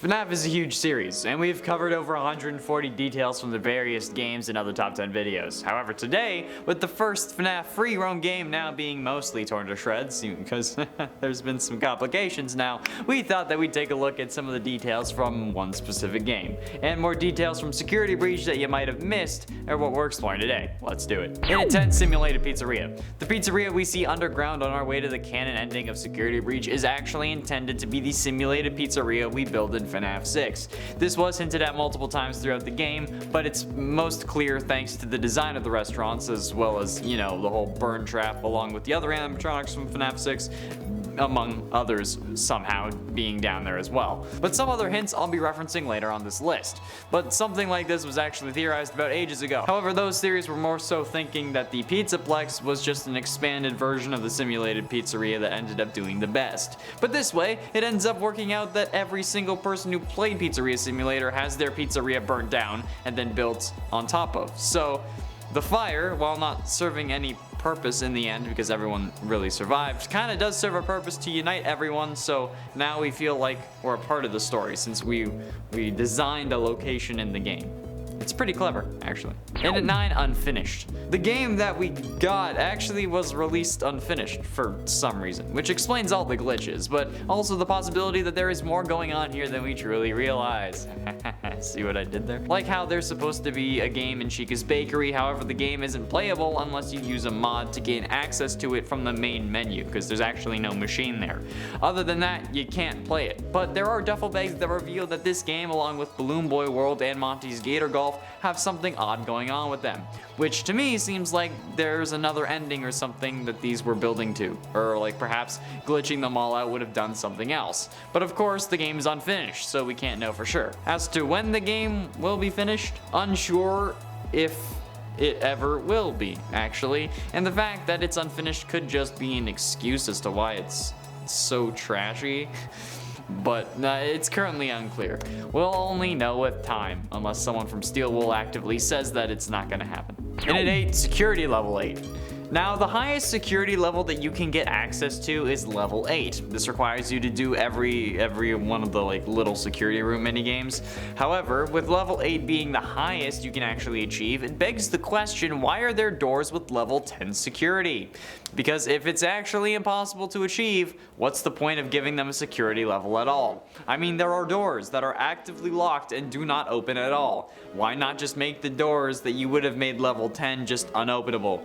FNAF is a huge series, and we've covered over 140 details from the various games and other top 10 videos. However, today, with the first FNAF free roam game now being mostly torn to shreds, because there's been some complications now, we thought that we'd take a look at some of the details from one specific game, and more details from Security Breach that you might have missed are what we're exploring today. Let's do it. In a tent simulated pizzeria. The pizzeria we see underground on our way to the canon ending of Security Breach is actually intended to be the simulated pizzeria we build in FNAF 6. This was hinted at multiple times throughout the game, but it's most clear thanks to the design of the restaurants as well as, you know, the whole burntrap along with the other animatronics from FNAF 6, among others somehow being down there as well. But some other hints I'll be referencing later on this list. But something like this was actually theorized about ages ago. However, those theories were more so thinking that the Pizzaplex was just an expanded version of the simulated pizzeria that ended up doing the best. But this way, it ends up working out that every single person who played Pizzeria Simulator has their pizzeria burnt down and then built on top of. So the fire, while not serving any purpose in the end because everyone really survived, kind of does serve a purpose to unite everyone, so now we feel like we're a part of the story since we designed a location in the game. It's pretty clever, actually. And at 9, unfinished. The game that we got actually was released unfinished for some reason, which explains all the glitches, but also the possibility that there is more going on here than we truly realize. See what I did there? Like how there's supposed to be a game in Chica's Bakery, however the game isn't playable unless you use a mod to gain access to it from the main menu, because there's actually no machine there. Other than that, you can't play it. But there are duffel bags that reveal that this game, along with Balloon Boy World and Monty's Gator Golf, have something odd going on with them, which to me seems like there's another ending or something that these were building to, or like perhaps glitching them all out would have done something else. But of course the game is unfinished, so we can't know for sure. As to when the game will be finished, unsure if it ever will be, actually, and the fact that it's unfinished could just be an excuse as to why it's so trashy. But it's currently unclear. We'll only know with time, unless someone from Steel Wool actively says that it's not gonna happen. And at 8, security level 8. Now, the highest security level that you can get access to is level 8. This requires you to do every one of the like little security room mini games. However, with level 8 being the highest you can actually achieve, it begs the question, why are there doors with level 10 security? Because if it's actually impossible to achieve, what's the point of giving them a security level at all? I mean, there are doors that are actively locked and do not open at all. Why not just make the doors that you would have made level 10 just unopenable?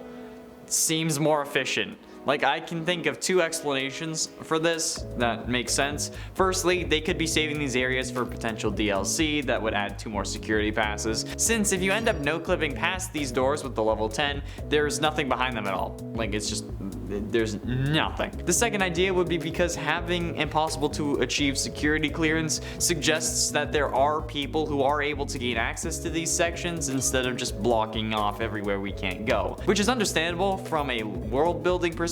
Seems more efficient. Like, I can think of 2 explanations for this that make sense. Firstly, they could be saving these areas for potential DLC that would add 2 more security passes, since if you end up no-clipping past these doors with the level 10, there's nothing behind them at all. Like, it's just, there's nothing. The second idea would be because having impossible to achieve security clearance suggests that there are people who are able to gain access to these sections instead of just blocking off everywhere we can't go, which is understandable from a world building perspective.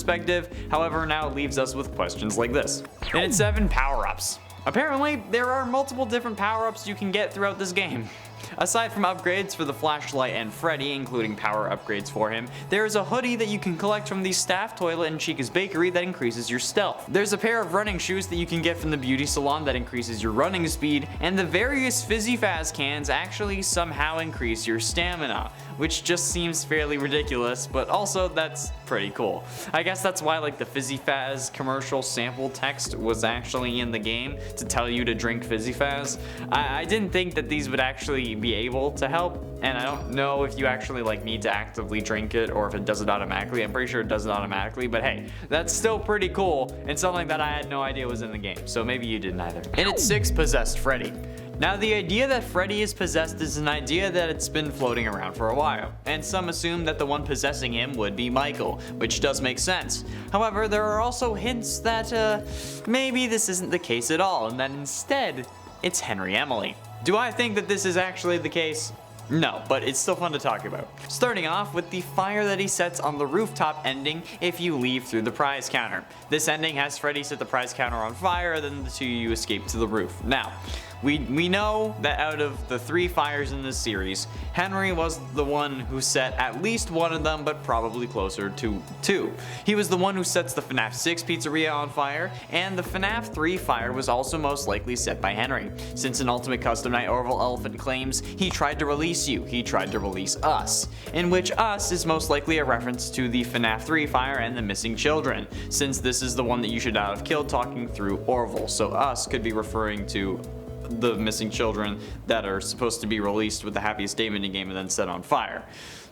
However, now it leaves us with questions like this. And at 7, power-ups. Apparently, there are multiple different power-ups you can get throughout this game. Aside from upgrades for the flashlight and Freddy, including power upgrades for him, there is a hoodie that you can collect from the staff toilet in Chica's Bakery that increases your stealth. There's a pair of running shoes that you can get from the beauty salon that increases your running speed, and the various Fizzy Faz cans actually somehow increase your stamina, which just seems fairly ridiculous, but also that's pretty cool. I guess that's why like the Fizzy Faz commercial sample text was actually in the game to tell you to drink Fizzy Faz. I didn't think that these would actually be able to help, and I don't know if you actually like need to actively drink it or if it does it automatically. I'm pretty sure it does it automatically, but hey, that's still pretty cool and something that I had no idea was in the game, so maybe you didn't either. And at 6, possessed Freddy. Now, the idea that Freddy is possessed is an idea that it's been floating around for a while, and some assume that the one possessing him would be Michael, which does make sense. However, there are also hints that maybe this isn't the case at all, and that instead, it's Henry Emily. Do I think that this is actually the case? No, but it's still fun to talk about. Starting off with the fire that he sets on the rooftop ending if you leave through the prize counter. This ending has Freddy set the prize counter on fire, then the 2 of you escape to the roof. Now, We know that out of the 3 fires in this series, Henry was the one who set at least one of them, but probably closer to 2. He was the one who sets the FNAF 6 pizzeria on fire, and the FNAF 3 fire was also most likely set by Henry. Since an Ultimate Custom Night Orville Elephant claims he tried to release you, he tried to release us, in which us is most likely a reference to the FNAF 3 fire and the missing children, since this is the one that you should not have killed talking through Orville, so us could be referring to the missing children that are supposed to be released with the happiest statement in game and then set on fire.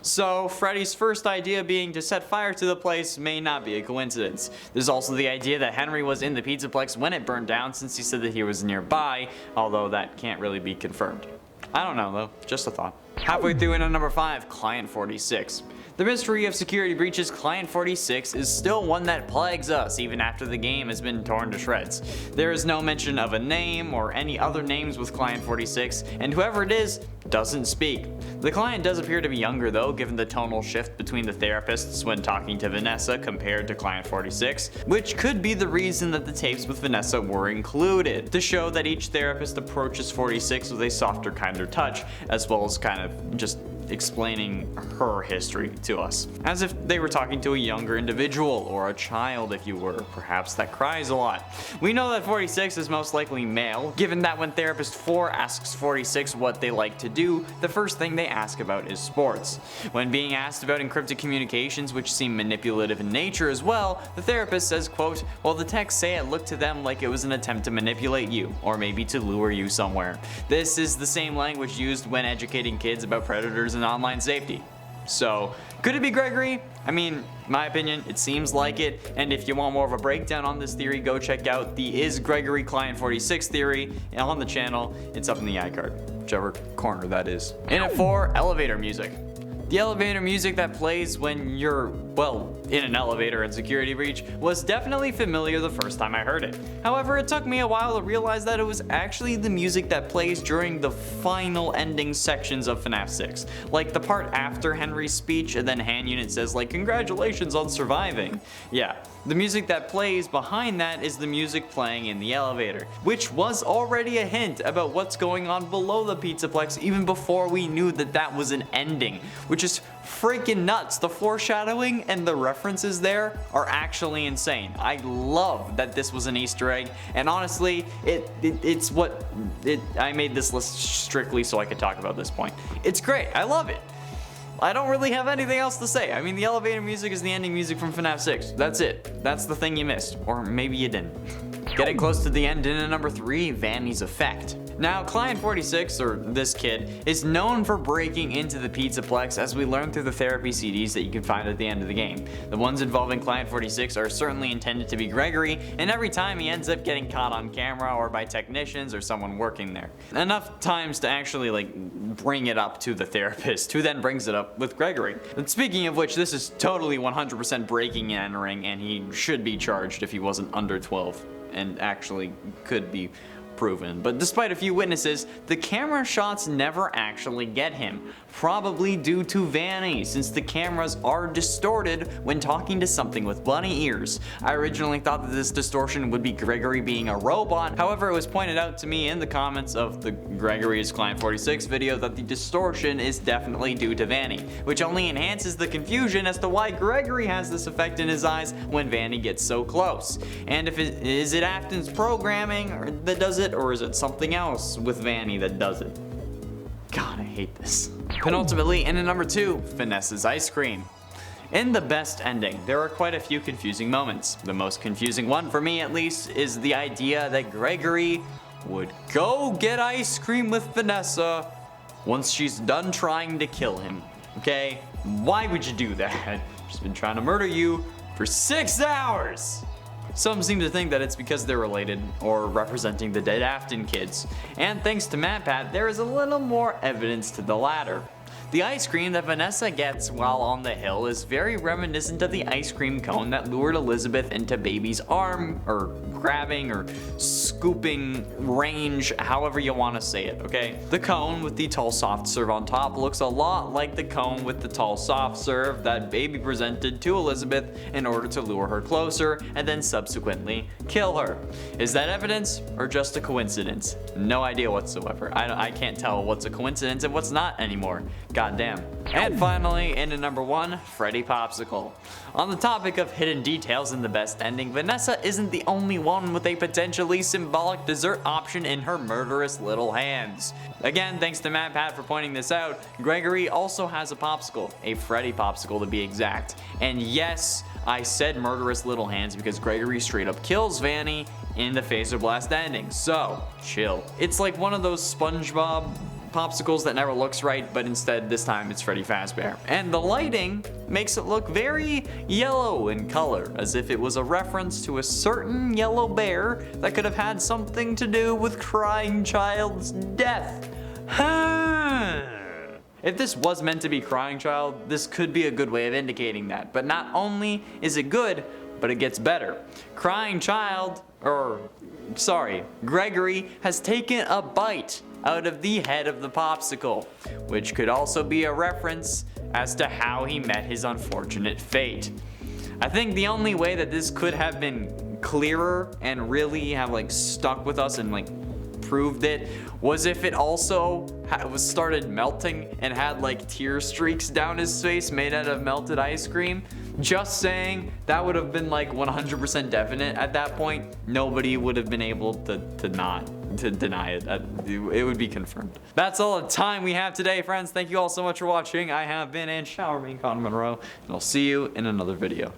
So Freddy's first idea being to set fire to the place may not be a coincidence. There's also the idea that Henry was in the Pizzaplex when it burned down, since he said that he was nearby, although that can't really be confirmed. I don't know though, just a thought. Halfway through into number 5, Client 46. The mystery of security breaches Client 46 is still one that plagues us even after the game has been torn to shreds. There is no mention of a name or any other names with Client 46, and whoever it is doesn't speak. The client does appear to be younger though, given the tonal shift between the therapists when talking to Vanessa compared to Client 46, which could be the reason that the tapes with Vanessa were included, to show that each therapist approaches 46 with a softer, kinder touch, as well as kind of just explaining her history to us, as if they were talking to a younger individual, or a child if you were, perhaps that cries a lot. We know that 46 is most likely male, given that when Therapist 4 asks 46 what they like to do, the first thing they ask about is sports. When being asked about encrypted communications, which seem manipulative in nature as well, the therapist says, quote, "Well, the texts say it looked to them like it was an attempt to manipulate you, or maybe to lure you somewhere." This is the same language used when educating kids about predators and online safety. So, could it be Gregory? I mean, my opinion, it seems like it, and if you want more of a breakdown on this theory, go check out the Is Gregory Client 46 theory on the channel. It's up in the iCard, whichever corner that is. In at 4, elevator music. The elevator music that plays when you're, well, in an elevator in Security Breach was definitely familiar the first time I heard it. However, it took me a while to realize that it was actually the music that plays during the final ending sections of FNAF 6. Like the part after Henry's speech and then Hand Unit says like, "Congratulations on surviving." Yeah, the music that plays behind that is the music playing in the elevator, which was already a hint about what's going on below the Pizzaplex even before we knew that that was an ending, which is freaking nuts. The foreshadowing and the references there are actually insane. I love that this was an Easter egg, and honestly, I made this list strictly so I could talk about this point. It's great, I love it. I don't really have anything else to say. I mean, the elevator music is the ending music from FNAF 6. That's it. That's the thing you missed. Or maybe you didn't. Getting close to the end in at number 3, Vanny's effect. Now, Client 46, or this kid, is known for breaking into the Pizzaplex, as we learn through the therapy CDs that you can find at the end of the game. The ones involving Client 46 are certainly intended to be Gregory, and every time he ends up getting caught on camera or by technicians or someone working there. Enough times to actually bring it up to the therapist, who then brings it up with Gregory. And speaking of which, this is totally 100% breaking and entering, and he should be charged if he wasn't under 12, and actually could be proven. But despite a few witnesses, the camera shots never actually get him, probably due to Vanny, since the cameras are distorted when talking to something with bunny ears. I originally thought that this distortion would be Gregory being a robot, however it was pointed out to me in the comments of the Gregory's Client 46 video that the distortion is definitely due to Vanny, which only enhances the confusion as to why Gregory has this effect in his eyes when Vanny gets so close. And is it Afton's programming that does it, or is it something else with Vanny that does it? God, I hate this. Penultimately, in at number 2, Vanessa's ice cream. In the best ending, there are quite a few confusing moments. The most confusing one, for me at least, is the idea that Gregory would go get ice cream with Vanessa once she's done trying to kill him. Okay? Why would you do that? She's been trying to murder you for 6 hours! Some seem to think that it's because they're related, or representing the dead Afton kids, and thanks to MatPat, there is a little more evidence to the latter. The ice cream that Vanessa gets while on the hill is very reminiscent of the ice cream cone that lured Elizabeth into Baby's arm, or grabbing, or scooping range, however you want to say it, okay? The cone with the tall soft serve on top looks a lot like the cone with the tall soft serve that Baby presented to Elizabeth in order to lure her closer and then subsequently kill her. Is that evidence or just a coincidence? No idea whatsoever. I can't tell what's a coincidence and what's not anymore. Goddamn. And finally, in at number 1, Freddy Popsicle. On the topic of hidden details in the best ending, Vanessa isn't the only one with a potentially symbolic dessert option in her murderous little hands. Again, thanks to MatPat for pointing this out, Gregory also has a popsicle, a Freddy Popsicle to be exact. And yes, I said murderous little hands because Gregory straight up kills Vanny in the Phaser Blast ending, so chill. It's like one of those SpongeBob popsicles that never looks right, but instead this time it's Freddy Fazbear. And the lighting makes it look very yellow in color, as if it was a reference to a certain yellow bear that could have had something to do with Crying Child's death. If this was meant to be Crying Child, this could be a good way of indicating that, but not only is it good, but it gets better. Gregory has taken a bite out of the head of the popsicle, which could also be a reference as to how he met his unfortunate fate. I think the only way that this could have been clearer and really have like stuck with us and like proved it was if it also started melting and had like tear streaks down his face made out of melted ice cream. Just saying, that would have been like 100% definite at that point. Nobody would have been able to deny it. It would be confirmed. That's all the time we have today, friends. Thank you all so much for watching. I have been and shall remain Connor Monroe, and I'll see you in another video.